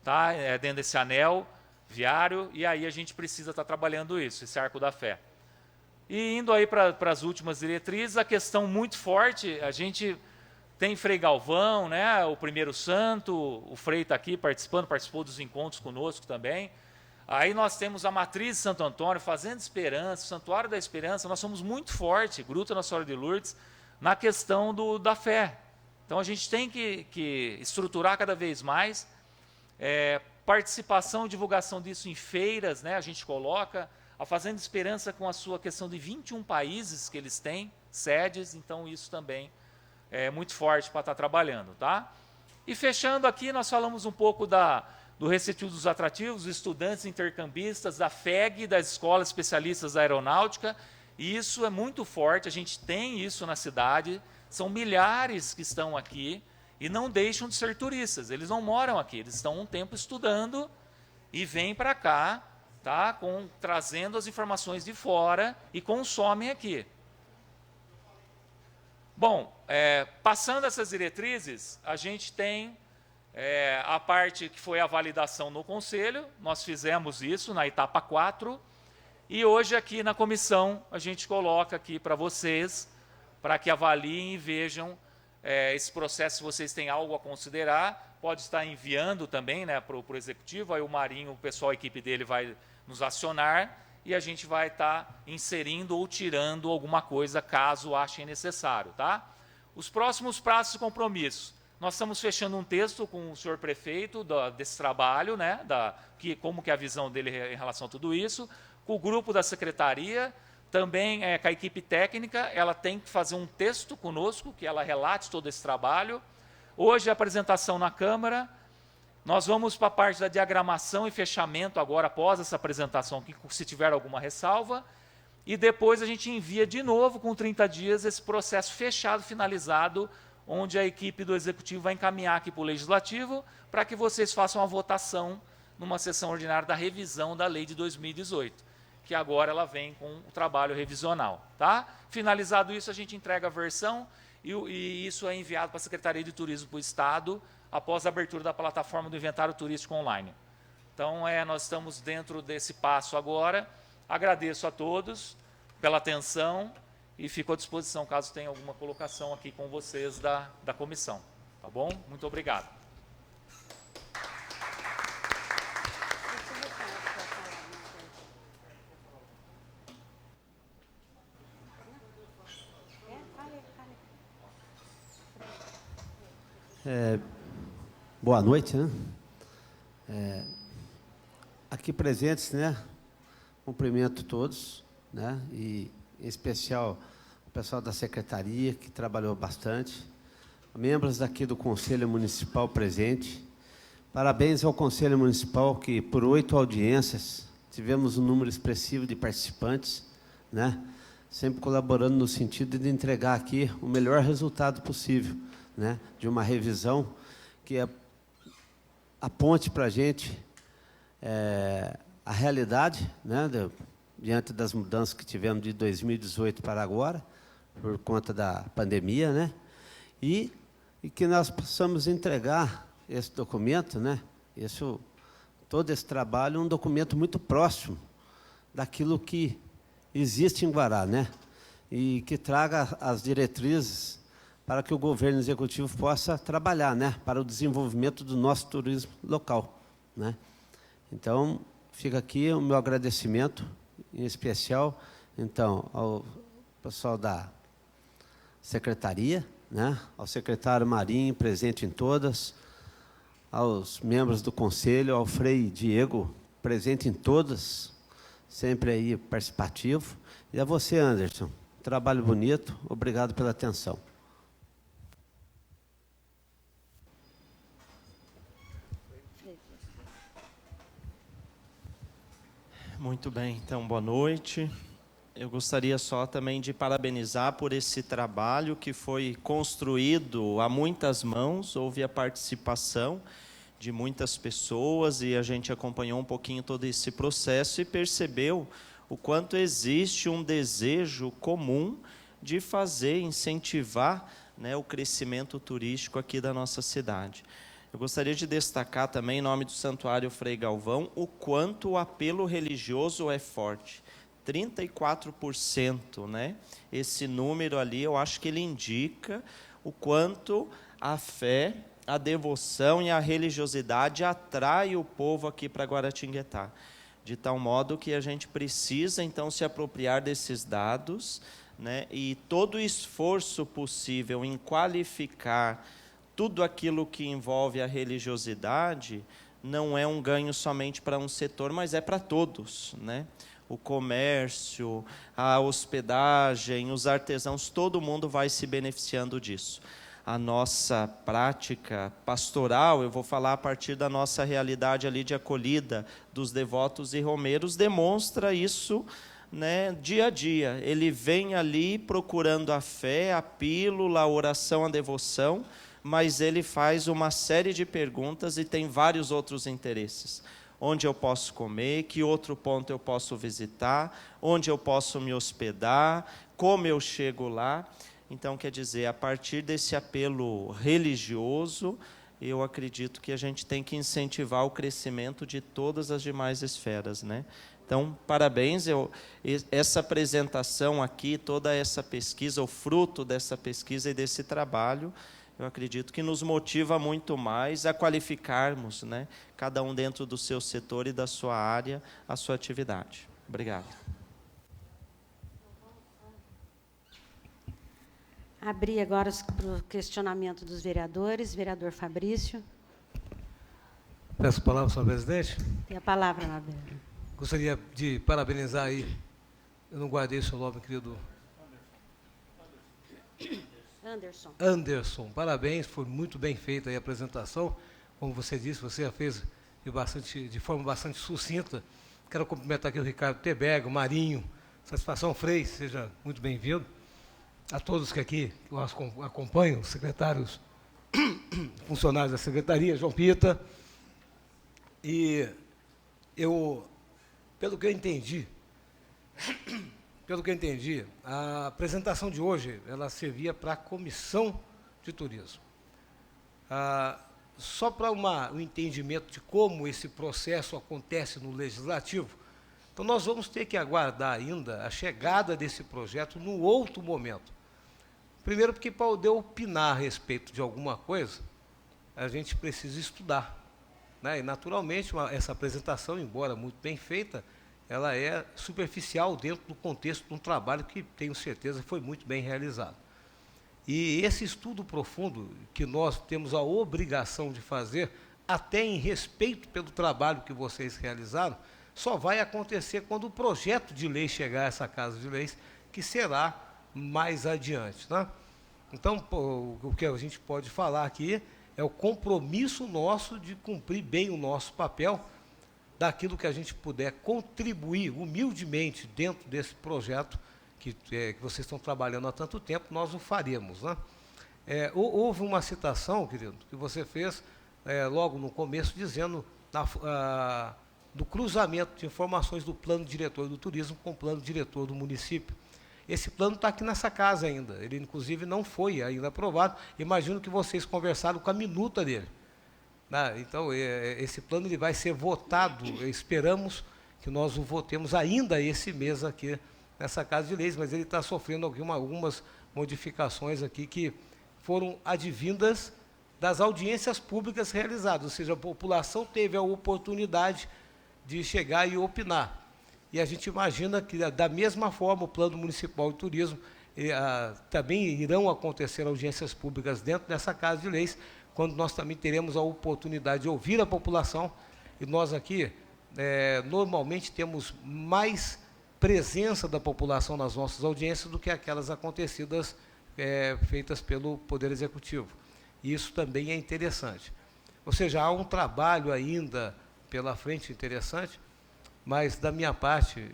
tá? Dentro desse anel viário, e aí a gente precisa estar trabalhando isso, esse arco da fé. E indo aí para as últimas diretrizes, a questão muito forte, a gente tem Frei Galvão, né? O primeiro santo, o Frei está aqui participou dos encontros conosco também. Aí nós temos a Matriz de Santo Antônio, Fazenda Esperança, o Santuário da Esperança, nós somos muito fortes, Gruta Nossa Senhora de Lourdes, na questão da fé. Então a gente tem que estruturar cada vez mais, participação e divulgação disso em feiras, né? A gente coloca a Fazenda Esperança com a sua questão de 21 países que eles têm, sedes, então isso também é muito forte para estar trabalhando, tá? E fechando aqui, nós falamos um pouco do receptivo dos atrativos, dos estudantes intercambistas, da FEG, das escolas especialistas da aeronáutica, e isso é muito forte, a gente tem isso na cidade, são milhares que estão aqui e não deixam de ser turistas, eles não moram aqui, eles estão um tempo estudando e vêm para cá, tá, trazendo as informações de fora e consomem aqui. Bom, passando essas diretrizes, a gente tem a parte que foi a validação no Conselho, nós fizemos isso na etapa 4, e hoje aqui na comissão a gente coloca aqui para vocês, para que avaliem e vejam esse processo, se vocês têm algo a considerar, pode estar enviando também, né, para o Executivo, aí o Marinho, o pessoal, a equipe dele vai nos acionar, e a gente vai estar inserindo ou tirando alguma coisa, caso achem necessário, tá? Os próximos prazos de compromisso. Nós estamos fechando um texto com o senhor prefeito desse trabalho, né, como que é a visão dele em relação a tudo isso, com o grupo da secretaria, também com a equipe técnica, ela tem que fazer um texto conosco, que ela relate todo esse trabalho. Hoje a apresentação na Câmara, Nós vamos para a parte da diagramação e fechamento agora, após essa apresentação, se tiver alguma ressalva, e depois a gente envia de novo, com 30 dias, esse processo fechado, finalizado, onde a equipe do Executivo vai encaminhar aqui para o Legislativo, para que vocês façam a votação numa sessão ordinária da revisão da Lei de 2018, que agora ela vem com o trabalho revisional. Tá? Finalizado isso, a gente entrega a versão e isso é enviado para a Secretaria de Turismo do Estado, após a abertura da plataforma do Inventário Turístico Online. Então, nós estamos dentro desse passo agora. Agradeço a todos pela atenção e fico à disposição, caso tenha alguma colocação aqui com vocês da comissão. Tá bom? Muito obrigado. Boa noite, né? Aqui presentes, né? Cumprimento todos, né? E em especial o pessoal da secretaria que trabalhou bastante, membros daqui do Conselho Municipal presente. Parabéns ao Conselho Municipal que por 8 audiências tivemos um número expressivo de participantes, né? Sempre colaborando no sentido de entregar aqui o melhor resultado possível, né? De uma revisão que aponte para a gente a realidade, né, diante das mudanças que tivemos de 2018 para agora, por conta da pandemia, né, e que nós possamos entregar esse documento, né, todo esse trabalho, um documento muito próximo daquilo que existe em Guará, né, e que traga as diretrizes para que o governo executivo possa trabalhar, né, para o desenvolvimento do nosso turismo local, né. Então, fica aqui o meu agradecimento, em especial, então, ao pessoal da secretaria, né, ao secretário Marinho, presente em todas, aos membros do conselho, ao Frei Diego, presente em todas, sempre aí participativo, e a você, Anderson, trabalho bonito, obrigado pela atenção. Muito bem, então, boa noite. Eu gostaria só também de parabenizar por esse trabalho que foi construído a muitas mãos, houve a participação de muitas pessoas e a gente acompanhou um pouquinho todo esse processo e percebeu o quanto existe um desejo comum de fazer, incentivar, né, o crescimento turístico aqui da nossa cidade. Eu gostaria de destacar também, em nome do Santuário Frei Galvão, o quanto o apelo religioso é forte. 34%, né? Esse número ali, eu acho que ele indica o quanto a fé, a devoção e a religiosidade atrai o povo aqui para Guaratinguetá. De tal modo que a gente precisa, então, se apropriar desses dados, né? E todo o esforço possível em qualificar tudo aquilo que envolve a religiosidade não é um ganho somente para um setor, mas é para todos, né? O comércio, a hospedagem, os artesãos, todo mundo vai se beneficiando disso. A nossa prática pastoral, eu vou falar a partir da nossa realidade ali de acolhida dos devotos e romeiros, demonstra isso, né, dia a dia. Ele vem ali procurando a fé, a pílula, a oração, a devoção, mas ele faz uma série de perguntas e tem vários outros interesses. Onde eu posso comer, que outro ponto eu posso visitar, onde eu posso me hospedar, como eu chego lá. Então, quer dizer, a partir desse apelo religioso, eu acredito que a gente tem que incentivar o crescimento de todas as demais esferas, né? Então, parabéns, essa apresentação aqui, toda essa pesquisa, o fruto dessa pesquisa e desse trabalho, eu acredito que nos motiva muito mais a qualificarmos, né, cada um dentro do seu setor e da sua área, a sua atividade. Obrigado. Abrir agora para o questionamento dos vereadores. Vereador Fabrício. Peço a palavra, senhor presidente. Tem a palavra, Mabel. Gostaria de parabenizar aí, eu não guardei o seu nome, querido Anderson. Anderson. Parabéns, foi muito bem feita aí a apresentação. como você disse, você já fez de forma bastante sucinta. Quero cumprimentar aqui o Ricardo Teberg, o Marinho, satisfação, Frei, seja muito bem-vindo. A todos que aqui acompanham, os secretários, funcionários da Secretaria, João Pita. E pelo que eu entendi, a apresentação de hoje, ela servia para a Comissão de Turismo. Só para um entendimento de como esse processo acontece no Legislativo, então nós vamos ter que aguardar ainda a chegada desse projeto no outro momento. Primeiro porque para poder opinar a respeito de alguma coisa, a gente precisa estudar, né? E, naturalmente, essa apresentação, embora muito bem feita, ela é superficial dentro do contexto de um trabalho que, tenho certeza, foi muito bem realizado. E esse estudo profundo que nós temos a obrigação de fazer, até em respeito pelo trabalho que vocês realizaram, só vai acontecer quando o projeto de lei chegar a essa Casa de Leis, que será mais adiante, né? Então, o que a gente pode falar aqui é o compromisso nosso de cumprir bem o nosso papel, daquilo que a gente puder contribuir humildemente dentro desse projeto que vocês estão trabalhando há tanto tempo, nós o faremos, né? Houve uma citação, querido, que você fez logo no começo, dizendo do cruzamento de informações do plano diretor do turismo com o plano diretor do município. Esse plano está aqui nessa casa ainda, ele inclusive não foi ainda aprovado, imagino que vocês conversaram com a minuta dele. Então, esse plano ele vai ser votado, esperamos que nós o votemos ainda esse mês aqui nessa Casa de Leis, mas ele está sofrendo algumas modificações aqui que foram advindas das audiências públicas realizadas, ou seja, a população teve a oportunidade de chegar e opinar. E a gente imagina que, da mesma forma, o Plano Municipal de Turismo também irão acontecer audiências públicas dentro dessa Casa de Leis, quando nós também teremos a oportunidade de ouvir a população, e nós aqui, normalmente, temos mais presença da população nas nossas audiências do que aquelas acontecidas, feitas pelo Poder Executivo. E isso também é interessante. Ou seja, há um trabalho ainda pela frente interessante, mas, da minha parte,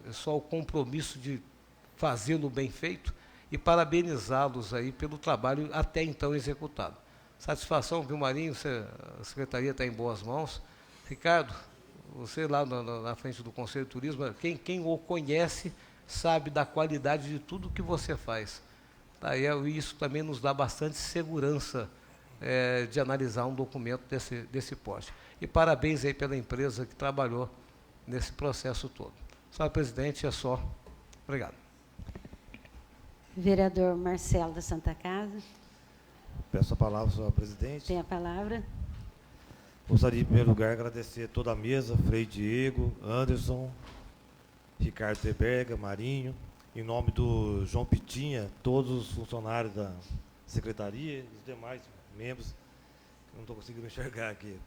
é só o compromisso de fazê-lo bem feito e parabenizá-los aí pelo trabalho até então executado. Satisfação, viu, Marinho? A Secretaria está em boas mãos. Ricardo, você lá na frente do Conselho de Turismo, quem o conhece sabe da qualidade de tudo que você faz. Tá? E isso também nos dá bastante segurança de analisar um documento desse porte. E parabéns aí pela empresa que trabalhou nesse processo todo. Senhor presidente, é só. Obrigado. Vereador Marcelo da Santa Casa. Peço a palavra, senhor presidente. Tem a palavra. Gostaria, em primeiro lugar, agradecer toda a mesa, Frei Diego, Anderson, Ricardo Teberga, Marinho, em nome do João Pitinha, todos os funcionários da secretaria e os demais membros, que não estou conseguindo enxergar aqui.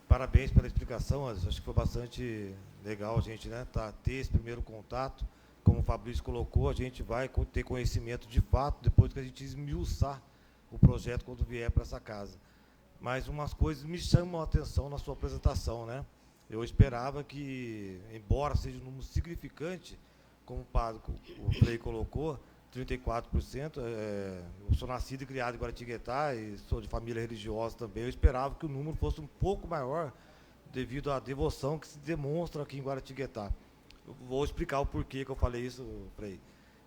Parabéns pela explicação, acho que foi bastante legal a gente, né, ter esse primeiro contato. Como o Fabrício colocou, a gente vai ter conhecimento de fato depois que a gente esmiuçar o projeto quando vier para essa casa. Mas umas coisas me chamam a atenção na sua apresentação, né? Eu esperava que, embora seja um número significante, como o Frei colocou, 34%, eu sou nascido e criado em Guaratinguetá e sou de família religiosa também, eu esperava que o número fosse um pouco maior devido à devoção que se demonstra aqui em Guaratinguetá. Eu vou explicar o porquê que eu falei isso, Frei.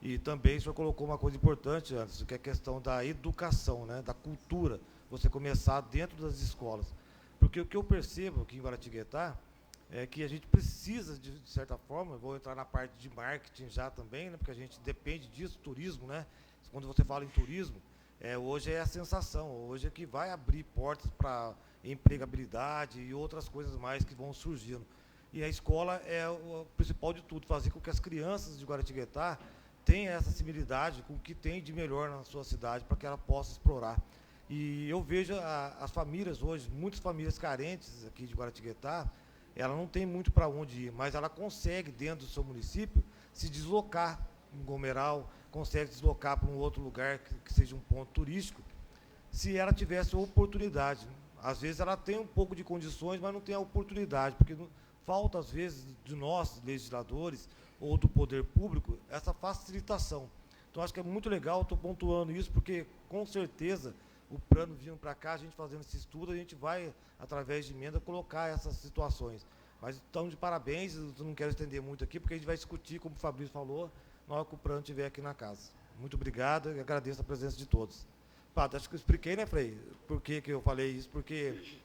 E também o senhor colocou uma coisa importante, Anderson, que é a questão da educação, né, da cultura, você começar dentro das escolas. Porque o que eu percebo aqui em Guaratinguetá é que a gente precisa, de certa forma, vou entrar na parte de marketing já também, né, porque a gente depende disso, turismo, né? Quando você fala em turismo, hoje é a sensação, hoje é que vai abrir portas para empregabilidade e outras coisas mais que vão surgindo. E a escola é o principal de tudo, fazer com que as crianças de Guaratinguetá tenham essa similaridade com o que tem de melhor na sua cidade, para que ela possa explorar. E eu vejo as famílias hoje, muitas famílias carentes aqui de Guaratinguetá, ela não tem muito para onde ir, mas ela consegue, dentro do seu município, se deslocar em Gomeral, consegue deslocar para um outro lugar que seja um ponto turístico, se ela tivesse a oportunidade. às vezes ela tem um pouco de condições, mas não tem a oportunidade, porque falta, às vezes, de nós, legisladores, ou do poder público, essa facilitação. Então, acho que é muito legal, estou pontuando isso, porque, com certeza, o plano vindo para cá, a gente fazendo esse estudo, a gente vai, através de emenda, colocar essas situações. Mas estamos de parabéns, eu não quero estender muito aqui, porque a gente vai discutir, como o Fabrício falou, na hora que o plano estiver aqui na casa. Muito obrigado e agradeço a presença de todos. Pato, acho que eu expliquei, né, Frei, por que eu falei isso, porque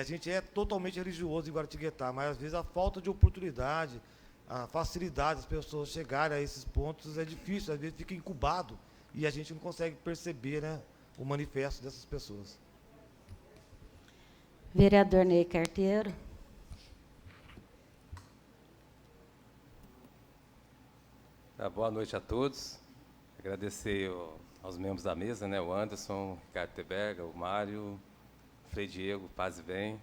a gente é totalmente religioso em Guaratinguetá, mas às vezes a falta de oportunidade, a facilidade das pessoas chegarem a esses pontos é difícil, às vezes fica incubado e a gente não consegue perceber, né, o manifesto dessas pessoas. Vereador Ney Carteiro. Boa noite a todos. Agradecer aos membros da mesa, né, o Anderson, o Ricardo Teberga, o Mário, o Frei Diego, paz e bem,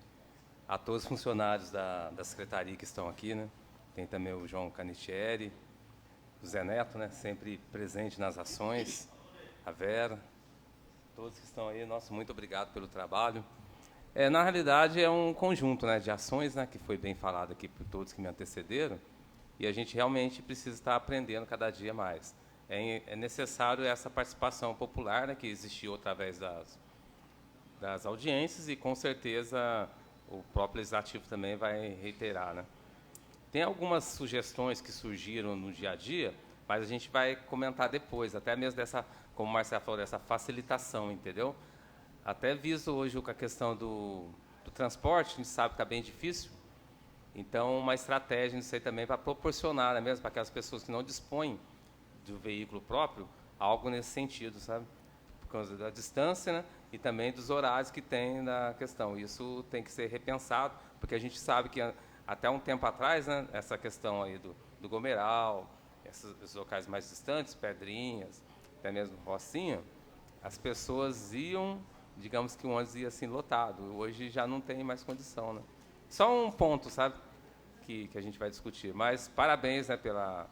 a todos os funcionários da secretaria que estão aqui, né? Tem também o João Canitieri, o Zé Neto, né, sempre presente nas ações, a Vera, todos que estão aí, nosso muito obrigado pelo trabalho. Na realidade, é um conjunto, né, de ações, né, que foi bem falado aqui por todos que me antecederam, e a gente realmente precisa estar aprendendo cada dia mais. É necessário essa participação popular, né, que existiu através das audiências, e com certeza o próprio Legislativo também vai reiterar, né. Tem algumas sugestões que surgiram no dia a dia, mas a gente vai comentar depois, até mesmo dessa, como o Marcelo falou, dessa facilitação, entendeu? Até visto hoje com a questão do transporte, a gente sabe que está bem difícil, então uma estratégia nisso aí também para proporcionar, né, mesmo para aquelas pessoas que não dispõem do veículo próprio, algo nesse sentido, sabe? Por causa da distância, né, e também dos horários que tem na questão. Isso tem que ser repensado, porque a gente sabe que até um tempo atrás, né, essa questão aí do Gomeral, esses locais mais distantes, Pedrinhas, até mesmo Rocinha, as pessoas iam, digamos que o ônibus ia assim lotado. Hoje já não tem mais condição, né? Só um ponto, sabe, que a gente vai discutir. Mas parabéns, né, pela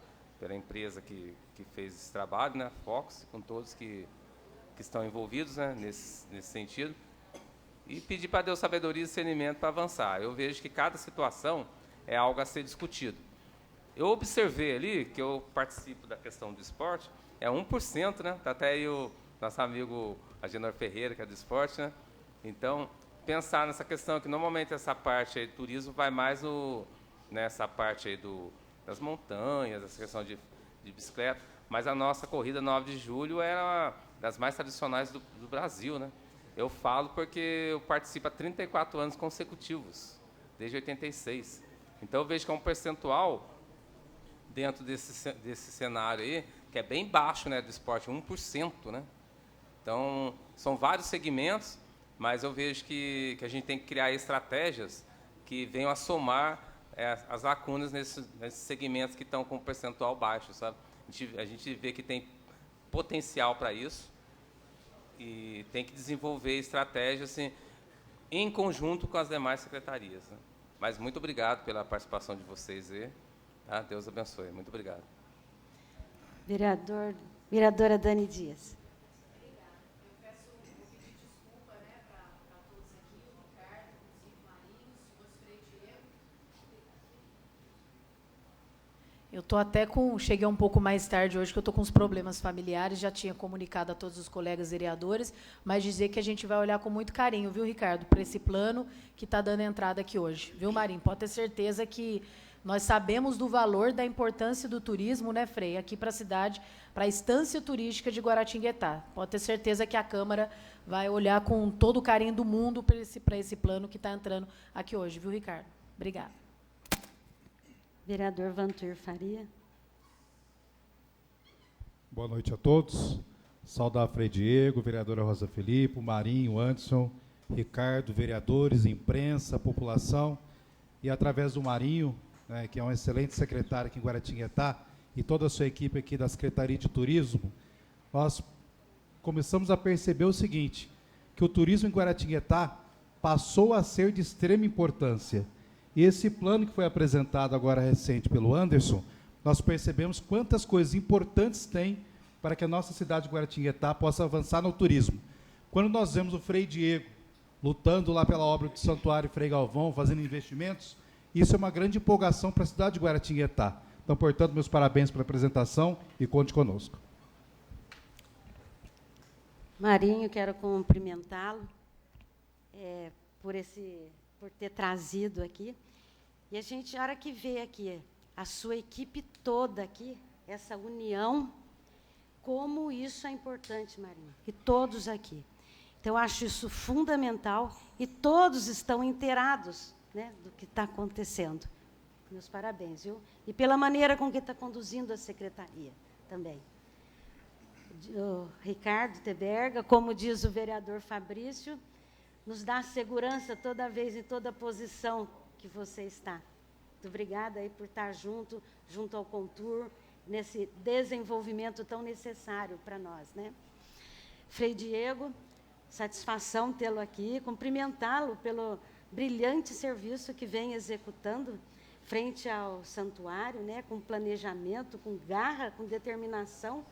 empresa que fez esse trabalho, né, Fox, com todos que estão envolvidos, né, nesse sentido. E pedir para Deus sabedoria e discernimento para avançar. Eu vejo que cada situação é algo a ser discutido. Eu observei ali, que eu participo da questão do esporte, é 1%, né? Está até aí o nosso amigo Agenor Ferreira, que é do esporte, né? Então, pensar nessa questão, que normalmente essa parte aí do turismo vai mais nessa parte aí das montanhas, essa questão de bicicleta, mas a nossa corrida 9 de julho era das mais tradicionais do Brasil, né? Eu falo porque eu participo há 34 anos consecutivos, desde 86. Então, eu vejo que é um percentual dentro desse cenário aí, que é bem baixo, né, do esporte, 1%, né? Então, são vários segmentos, mas eu vejo que a gente tem que criar estratégias que venham a somar as lacunas nesses segmentos que estão com percentual baixo, sabe? A gente vê que tem potencial para isso e tem que desenvolver estratégias assim, em conjunto com as demais secretarias, né? Mas muito obrigado pela participação de vocês aí. Tá? Deus abençoe. Muito obrigado. Vereadora Dani Dias. Eu cheguei um pouco mais tarde hoje, que eu estou com uns problemas familiares, já tinha comunicado a todos os colegas vereadores, mas dizer que a gente vai olhar com muito carinho, viu, Ricardo, para esse plano que está dando entrada aqui hoje. Viu, Marinho? Pode ter certeza que nós sabemos do valor, da importância do turismo, né, Frei, aqui para a cidade, para a estância turística de Guaratinguetá. Pode ter certeza que a Câmara vai olhar com todo o carinho do mundo para esse plano que está entrando aqui hoje, viu, Ricardo? Obrigada. Vereador Vantur Faria. Boa noite a todos. Saudar Frei Diego, vereadora Rosa Felipe, Marinho, Anderson, Ricardo, vereadores, imprensa, população, e através do Marinho, né, que é um excelente secretário aqui em Guaratinguetá, e toda a sua equipe aqui da Secretaria de Turismo, nós começamos a perceber o seguinte, que o turismo em Guaratinguetá passou a ser de extrema importância. E esse plano que foi apresentado agora recente pelo Anderson, nós percebemos quantas coisas importantes tem para que a nossa cidade de Guaratinguetá possa avançar no turismo. Quando nós vemos o Frei Diego lutando lá pela obra do Santuário Frei Galvão, fazendo investimentos. Isso é uma grande empolgação para a cidade de Guaratinguetá. Então, portanto, meus parabéns pela apresentação e conte conosco. Marinho, quero cumprimentá-lo por ter trazido aqui. E a gente, a hora que vê aqui a sua equipe toda aqui, essa união, como isso é importante, Marinho, e todos aqui. Então, eu acho isso fundamental e todos estão inteirados, né, do que está acontecendo. Meus parabéns, viu? E pela maneira com que está conduzindo a secretaria também. O Ricardo Teberga, como diz o vereador Fabrício, nos dá segurança toda vez em toda posição que você está. Muito obrigada aí por estar junto ao Contur, nesse desenvolvimento tão necessário para nós, né? Frei Diego, satisfação tê-lo aqui, cumprimentá-lo pelo brilhante serviço que vem executando frente ao santuário, né, com planejamento, com garra, com determinação,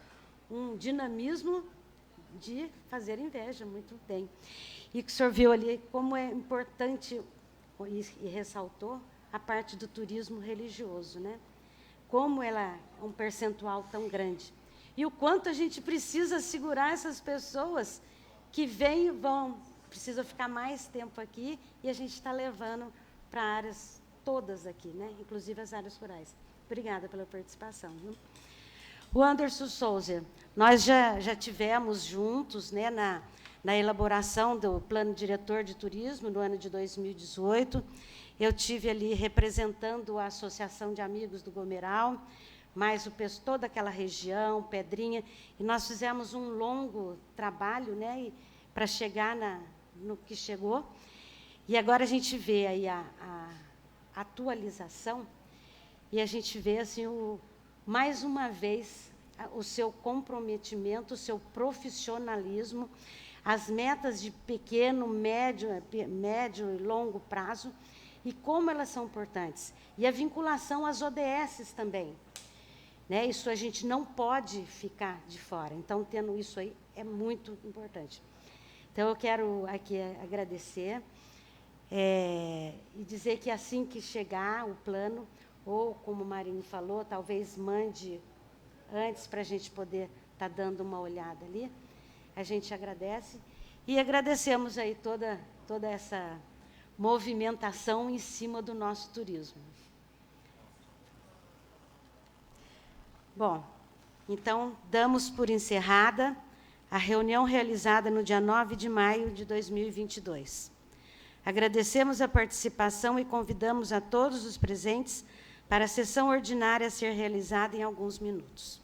um dinamismo de fazer inveja, muito bem. E que o senhor viu ali como é importante, e ressaltou, a parte do turismo religioso, né? Como ela é um percentual tão grande. E o quanto a gente precisa segurar essas pessoas que vêm e vão, precisam ficar mais tempo aqui, e a gente está levando para áreas todas aqui, né? Inclusive as áreas rurais. Obrigada pela participação. Viu? O Anderson Souza, nós já tivemos juntos, né, na elaboração do Plano Diretor de Turismo, no ano de 2018. Eu tive ali representando a Associação de Amigos do Gomeral, mais toda aquela região, Pedrinha, e nós fizemos um longo trabalho, né, para chegar no que chegou. E agora a gente vê aí a atualização, e a gente vê, assim, mais uma vez, o seu comprometimento, o seu profissionalismo, as metas de pequeno, médio e longo prazo, e como elas são importantes. E a vinculação às ODSs também. Né? Isso a gente não pode ficar de fora. Então, tendo isso aí, é muito importante. Então, eu quero aqui agradecer e dizer que assim que chegar o plano, ou, como o Marinho falou, talvez mande antes para a gente poder estar dando uma olhada ali, a gente agradece. E agradecemos aí toda essa movimentação em cima do nosso turismo. Bom, então, damos por encerrada a reunião realizada no dia 9 de maio de 2022. Agradecemos a participação e convidamos a todos os presentes para a sessão ordinária a ser realizada em alguns minutos.